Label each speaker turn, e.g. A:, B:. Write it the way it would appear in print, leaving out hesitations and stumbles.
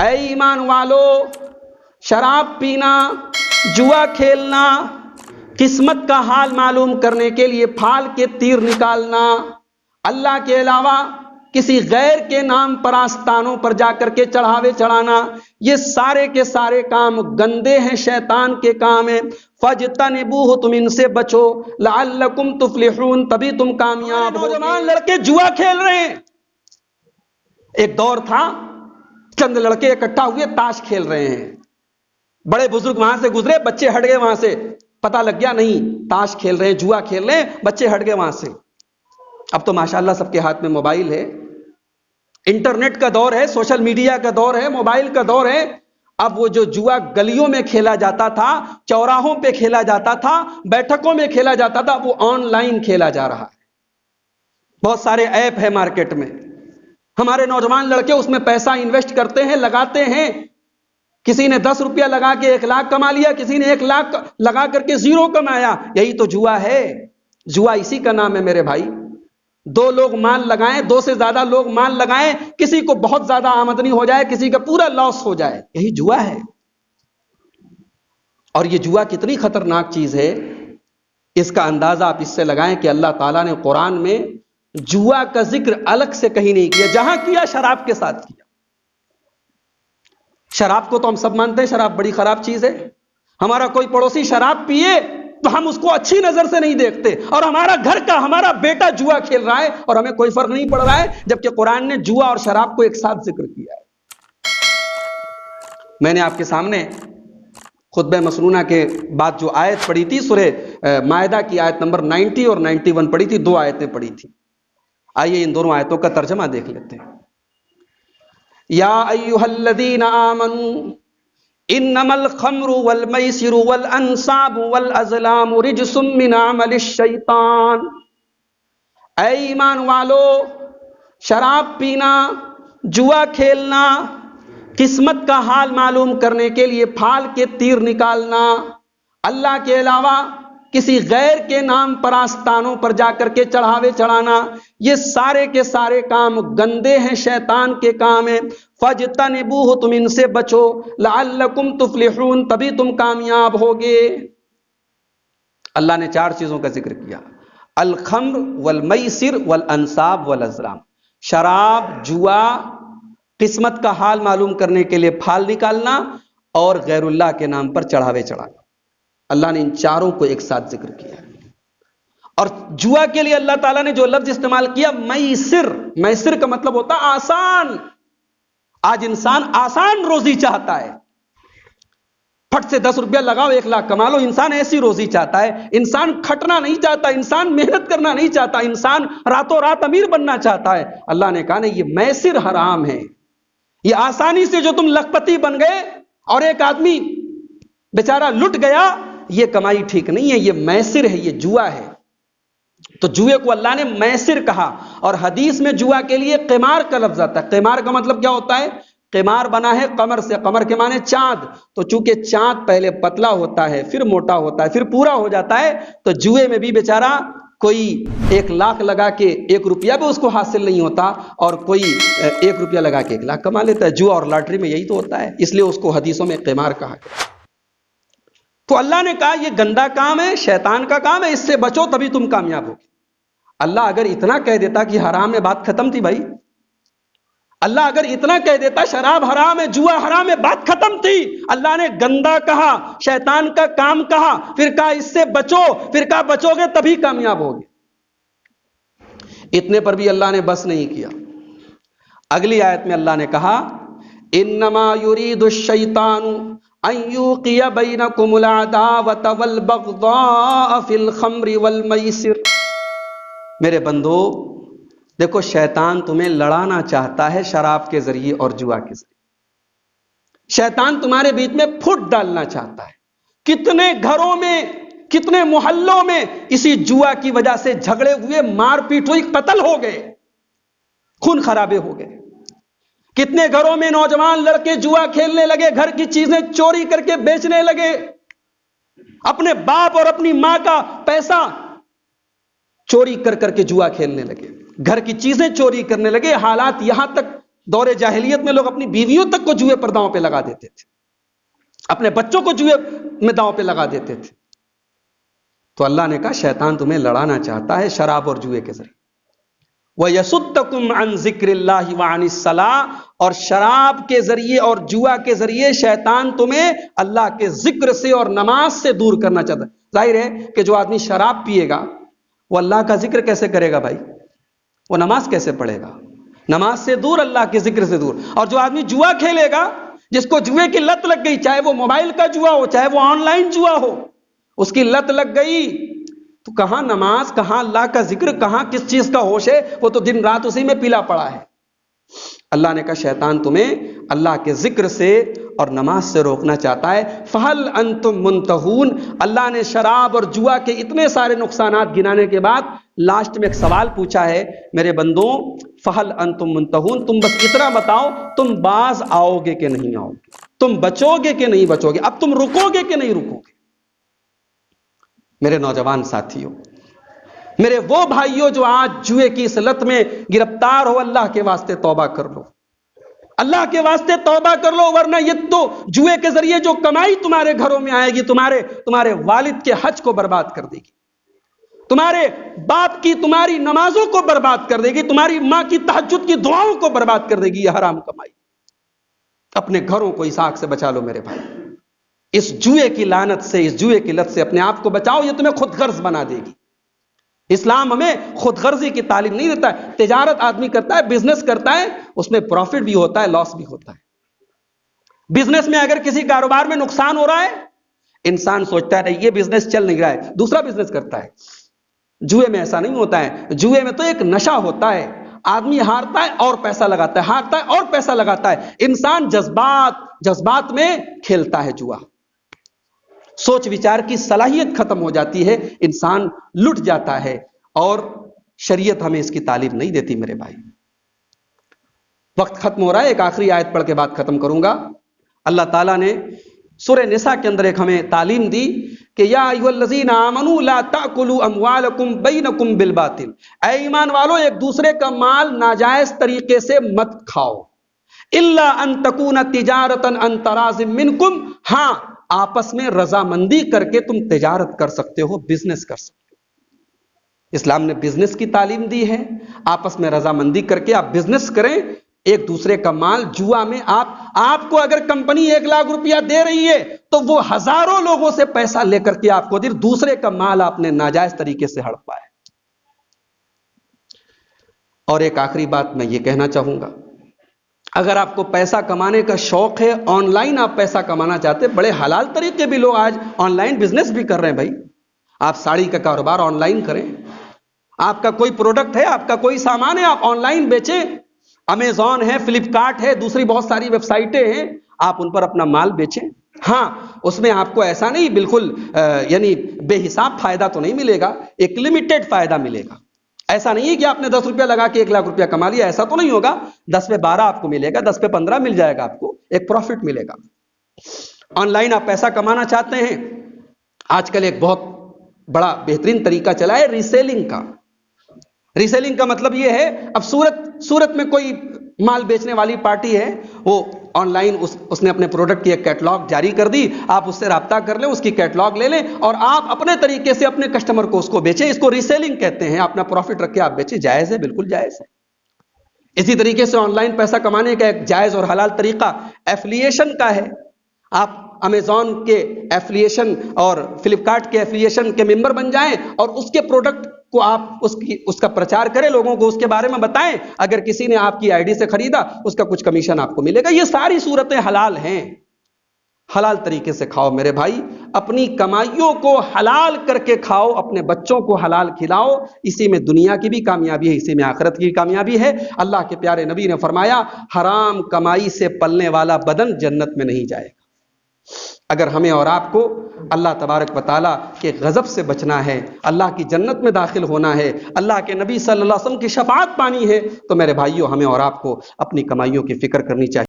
A: اے ایمان والو، شراب پینا، جوا کھیلنا، قسمت کا حال معلوم کرنے کے لیے پھال کے تیر نکالنا، اللہ کے علاوہ کسی غیر کے نام پر آستانوں پر جا کر کے چڑھاوے چڑھانا، یہ سارے کے سارے کام گندے ہیں، شیطان کے کام ہیں۔ فَاجْتَنِبُوهُ، تم ان سے بچو، لَعَلَّكُمْ تُفْلِحُونَ، تبھی تم کامیاب ہو۔ نوجوان لڑکے جوا کھیل رہے ہیں۔ ایک دور تھا چند لڑکے اکٹھا ہوئے تاش کھیل رہے ہیں، بڑے بزرگ وہاں سے گزرے، بچے ہٹ گئے وہاں سے، پتہ لگ گیا نہیں تاش کھیل رہے ہیں، جوا کھیل رہے ہیں، بچے ہٹ گئے وہاں سے۔ اب تو ماشاءاللہ سب کے ہاتھ میں موبائل ہے، انٹرنیٹ کا دور ہے، سوشل میڈیا کا دور ہے، موبائل کا دور ہے۔ اب وہ جو جوا گلیوں میں کھیلا جاتا تھا، چوراہوں پہ کھیلا جاتا تھا، بیٹھکوں میں کھیلا جاتا تھا، وہ آن لائن کھیلا جا رہا ہے۔ بہت سارے ایپ ہے مارکیٹ میں، ہمارے نوجوان لڑکے اس میں پیسہ انویسٹ کرتے ہیں، لگاتے ہیں۔ کسی نے 10 روپیہ لگا کے 1 لاکھ کما لیا، کسی نے 1 لاکھ لگا کر کے 0 کمایا۔ یہی تو جوا ہے، جوا اسی کا نام ہے میرے بھائی۔ 2 لوگ مال لگائیں، 2 سے زیادہ لوگ مال لگائیں، کسی کو بہت زیادہ آمدنی ہو جائے، کسی کا پورا لاس ہو جائے، یہی جوا ہے۔ اور یہ جوا کتنی خطرناک چیز ہے، اس کا اندازہ آپ اس سے لگائیں کہ اللہ تعالیٰ نے قرآن میں جوا کا ذکر الگ سے کہیں نہیں کیا، جہاں کیا شراب کے ساتھ کیا۔ شراب کو تو ہم سب مانتے ہیں شراب بڑی خراب چیز ہے، ہمارا کوئی پڑوسی شراب پیے تو ہم اس کو اچھی نظر سے نہیں دیکھتے، اور ہمارا گھر کا ہمارا بیٹا جوا کھیل رہا ہے اور ہمیں کوئی فرق نہیں پڑ رہا ہے، جبکہ قرآن نے جوا اور شراب کو ایک ساتھ ذکر کیا ہے۔ میں نے آپ کے سامنے خطبہ مسنونہ کے بعد جو آیت پڑھی تھی، سورہ مائدہ کی آیت نمبر 90 اور 91 پڑھی تھی، 2 آیتیں پڑھی تھی۔ آئیے ان دونوں آیتوں کا ترجمہ دیکھ لیتے ہیں۔ یا ایھا الذین آمنوا انما الخمر والمیسر والانصاب والازلام رجس من عمل الشیطان، اے ایمان والو، شراب پینا، جوا کھیلنا، قسمت کا حال معلوم کرنے کے لیے پھال کے تیر نکالنا، اللہ کے علاوہ کسی غیر کے نام پر آستانوں پر جا کر کے چڑھاوے چڑھانا، یہ سارے کے سارے کام گندے ہیں، شیطان کے کام ہیں۔ فَاجْتَنِبُوهُ، تم ان سے بچو، لَعَلَّكُمْ تُفْلِحُونَ، تبھی تم کامیاب ہوگے۔ اللہ نے 4 چیزوں کا ذکر کیا، الخمر والمیسر والانصاب والازلام، شراب، جوا، قسمت کا حال معلوم کرنے کے لیے پھال نکالنا، اور غیر اللہ کے نام پر چڑھاوے چڑھانا۔ اللہ نے ان 4 کو ایک ساتھ ذکر کیا۔ اور جوا کے لیے اللہ تعالیٰ نے جو لفظ استعمال کیا، میسر، میسر کا مطلب ہوتا ہے آسان۔ آج انسان آسان روزی چاہتا ہے، پھٹ سے 10 روپیہ لگاؤ 1 لاکھ کما لو، انسان ایسی روزی چاہتا ہے۔ انسان کھٹنا نہیں چاہتا، انسان محنت کرنا نہیں چاہتا، انسان راتوں رات امیر بننا چاہتا ہے۔ اللہ نے کہا نہیں، یہ میسر حرام ہے، یہ آسانی سے جو تم لکھپتی بن گئے اور ایک آدمی بیچارہ لٹ گیا، یہ کمائی ٹھیک نہیں ہے، یہ میسر ہے، یہ جوا ہے۔ تو جوئے کو اللہ نے میسر کہا، اور حدیث میں جوا کے لیے قمار کا لفظ آتا ہے۔ قمار کا مطلب کیا ہوتا ہے؟ قمار بنا ہے قمر سے، قمر کے معنی چاند، تو چونکہ چاند پہلے پتلا ہوتا ہے، پھر موٹا ہوتا ہے، پھر پورا ہو جاتا ہے، تو جوئے میں بھی بیچارہ کوئی 1 لاکھ لگا کے 1 روپیہ بھی اس کو حاصل نہیں ہوتا، اور کوئی 1 روپیہ لگا کے 1 لاکھ کما لیتا ہے۔ جوا اور لاٹری میں یہی تو ہوتا ہے، اس لیے اس کو حدیثوں میں قمار کہا گیا۔ تو اللہ نے کہا یہ گندا کام ہے، شیطان کا کام ہے، اس سے بچو تبھی تم کامیاب ہوگے۔ اللہ اگر اتنا کہہ دیتا کہ حرام ہے، بات ختم تھی بھائی۔ اللہ اگر اتنا کہہ دیتا شراب حرام ہے، جوا حرام ہے، بات ختم تھی۔ اللہ نے گندا کہا، شیطان کا کام کہا، پھر کہا اس سے بچو، پھر کہا بچو گے تبھی کامیاب ہوگے۔ اتنے پر بھی اللہ نے بس نہیں کیا۔ اگلی آیت میں اللہ نے کہا انما یرید الشیطان ان یوقع بینکم العداوۃ والبغضاء فی الخمر والمیسر۔ میرے بندو دیکھو، شیطان تمہیں لڑانا چاہتا ہے شراب کے ذریعے اور جوا کے ذریعے۔ شیطان تمہارے بیچ میں پھوٹ ڈالنا چاہتا ہے۔ کتنے گھروں میں، کتنے محلوں میں اسی جوا کی وجہ سے جھگڑے ہوئے، مار پیٹ ہوئی، قتل ہو گئے، خون خرابے ہو گئے۔ کتنے گھروں میں نوجوان لڑکے جوا کھیلنے لگے، گھر کی چیزیں چوری کر کے بیچنے لگے، اپنے باپ اور اپنی ماں کا پیسہ چوری کر کر کے جوا کھیلنے لگے، گھر کی چیزیں چوری کرنے لگے۔ حالات یہاں تک دور جاہلیت میں لوگ اپنی بیویوں تک کو جوئے پر داؤں پہ لگا دیتے تھے، اپنے بچوں کو جوئے میں داؤں پہ لگا دیتے تھے. تو اللہ نے کہا شیطان تمہیں لڑانا چاہتا ہے شراب اور جوئے کے ذریعے. وَيَصُدَّكُمْ عَنْ ذِكْرِ اللَّهِ وَعَنِ الصَّلَاةِ، اور شراب کے ذریعے اور جوا کے ذریعے شیطان تمہیں اللہ کے ذکر سے اور نماز سے دور کرنا چاہتا ہے. ظاہر ہے کہ جو آدمی شراب پیے گا وہ اللہ کا ذکر کیسے کرے گا بھائی؟ وہ نماز کیسے پڑھے گا؟ نماز سے دور، اللہ کے ذکر سے دور. اور جو آدمی جوا کھیلے گا، جس کو جوئے کی لت لگ گئی، چاہے وہ موبائل کا جوا ہو چاہے وہ آن لائن جوا ہو، اس کی لت لگ گئی تو کہاں نماز، کہاں اللہ کا ذکر، کہاں کس چیز کا ہوش ہے؟ وہ تو دن رات اسی میں پیلا پڑا ہے. اللہ نے کہا شیطان تمہیں اللہ کے ذکر سے اور نماز سے روکنا چاہتا ہے. فَهَلْ أَنْتُمْ مُنْتَهُونَ، اللہ نے شراب اور جوا کے اتنے سارے نقصانات گنانے کے بعد لاسٹ میں ایک سوال پوچھا ہے، میرے بندوں فَهَلْ أَنْتُمْ مُنْتَهُونَ، تم بس اتنا بتاؤ تم باز آؤ گے کہ نہیں آؤ گے، تم بچو گے کہ نہیں بچو گے، اب تم رکو گے کہ نہیں رکو گے. میرے نوجوان ساتھیوں، میرے وہ بھائیوں جو آج جوئے کی اس لت میں گرفتار ہو، اللہ کے واسطے توبہ کر لو، اللہ کے واسطے توبہ کر لو، ورنہ یہ تو جوئے کے ذریعے جو کمائی تمہارے گھروں میں آئے گی تمہارے والد کے حج کو برباد کر دے گی، تمہارے باپ کی تمہاری نمازوں کو برباد کر دے گی، تمہاری ماں کی تہجد کی دعاؤں کو برباد کر دے گی یہ حرام کمائی. اپنے گھروں کو اس آگ سے بچا لو میرے بھائی، اس جوئے کی لعنت سے، اس جوئے کی لت سے اپنے آپ کو بچاؤ، یہ تمہیں خود غرض بنا دے گی. اسلام ہمیں خود غرضی کی تعلیم نہیں دیتا ہے. تجارت آدمی کرتا ہے، بزنس کرتا ہے، اس میں پروفٹ بھی ہوتا ہے، لاس بھی ہوتا ہے. بزنس میں اگر کسی کاروبار میں نقصان ہو رہا ہے، انسان سوچتا ہے یہ بزنس چل نہیں رہا ہے، دوسرا بزنس کرتا ہے. جوئے میں ایسا نہیں ہوتا ہے، جوئے میں تو ایک نشہ ہوتا ہے، آدمی ہارتا ہے اور پیسہ لگاتا ہے، ہارتا ہے اور پیسہ لگاتا ہے. انسان جذبات میں کھیلتا ہے جوا، سوچ وچار کی صلاحیت ختم ہو جاتی ہے، انسان لٹ جاتا ہے، اور شریعت ہمیں اس کی تعلیم نہیں دیتی میرے بھائی. وقت ختم ہو رہا ہے، ایک آخری آیت پڑھ کے بات ختم کروں گا. اللہ تعالیٰ نے سورہ نساء کے اندر ایک ہمیں تعلیم دی کہ یا ایھا الذین آمنوا لا تأکلوا اموالکم بینکم بالباطل، اے ایمان والو ایک دوسرے کا مال ناجائز طریقے سے مت کھاؤ، الا ان تکون تجارتا عن تراض منکم، ہاں آپس میں رضامندی کر کے تم تجارت کر سکتے ہو، بزنس کر سکتے ہو. اسلام نے بزنس کی تعلیم دی ہے، آپس میں رضامندی کر کے آپ بزنس کریں. ایک دوسرے کا مال جوا میں آپ کو اگر کمپنی 1 لاکھ روپیہ دے رہی ہے تو وہ ہزاروں لوگوں سے پیسہ لے کر کے آپ کو دوسرے کا مال آپ نے ناجائز طریقے سے ہڑپا ہے. اور ایک آخری بات میں یہ کہنا چاہوں گا، اگر آپ کو پیسہ کمانے کا شوق ہے، آن لائن آپ پیسہ کمانا چاہتے، بڑے حلال طریقے بھی لوگ آج آن لائن بزنس بھی کر رہے ہیں بھائی. آپ ساڑی کا کاروبار آن لائن کریں، آپ کا کوئی پروڈکٹ ہے، آپ کا کوئی سامان ہے، آپ آن لائن بیچیں. امیزون ہے، فلپکارٹ ہے، دوسری بہت ساری ویب سائٹیں ہیں، آپ ان پر اپنا مال بیچیں. ہاں اس میں آپ کو ایسا نہیں بالکل یعنی بے حساب فائدہ تو نہیں ملے گا، ایک لمیٹڈ فائدہ ملے گا. ایسا نہیں ہے کہ آپ نے 10 روپیہ لگا کے 1 لاکھ روپیہ کما لیا، ایسا تو نہیں ہوگا. 10 پہ 12 آپ کو ملے گا، 10 پہ 15 مل جائے گا، آپ کو ایک پروفٹ ملے گا. آن لائن آپ پیسہ کمانا چاہتے ہیں، آج کل ایک بہت بڑا بہترین طریقہ چلا ہے ریسیلنگ کا. ریسیلنگ کا مطلب یہ ہے، اب صورت میں کوئی مال بیچنے والی پارٹی ہے، وہ آن لائن اس نے اپنے پروڈکٹ کی ایک کیٹلاگ جاری کر دی، آپ اس سے رابطہ کر لیں، اس کی کیٹلاگ لے لیں اور آپ اپنے طریقے سے اپنے کسٹمر کو اس کو بیچیں. اس کو ریسیلنگ کہتے ہیں. اپنا پروفٹ رکھ کے آپ بیچیں، جائز ہے، بالکل جائز ہے. اسی طریقے سے آن لائن پیسہ کمانے کا ایک جائز اور حلال طریقہ ایفلیشن کا ہے. آپ امیزون کے ایفلیشن اور فلپکارٹ کے ایفلیشن کے ممبر بن جائیں اور اس کے پروڈکٹ کو آپ اس کا پرچار کریں، لوگوں کو اس کے بارے میں بتائیں. اگر کسی نے آپ کی آئی ڈی سے خریدا، اس کا کچھ کمیشن آپ کو ملے گا. یہ ساری صورتیں حلال ہیں. حلال طریقے سے کھاؤ میرے بھائی، اپنی کمائیوں کو حلال کر کے کھاؤ، اپنے بچوں کو حلال کھلاؤ. اسی میں دنیا کی بھی کامیابی ہے، اسی میں آخرت کی بھی کامیابی ہے. اللہ کے پیارے نبی نے فرمایا، حرام کمائی سے پلنے والا بدن جنت میں نہیں جائے گا. اگر ہمیں اور آپ کو اللہ تبارک و تعالیٰ کے غضب سے بچنا ہے، اللہ کی جنت میں داخل ہونا ہے، اللہ کے نبی صلی اللہ علیہ وسلم کی شفاعت پانی ہے، تو میرے بھائیوں ہمیں اور آپ کو اپنی کمائیوں کی فکر کرنی چاہیے.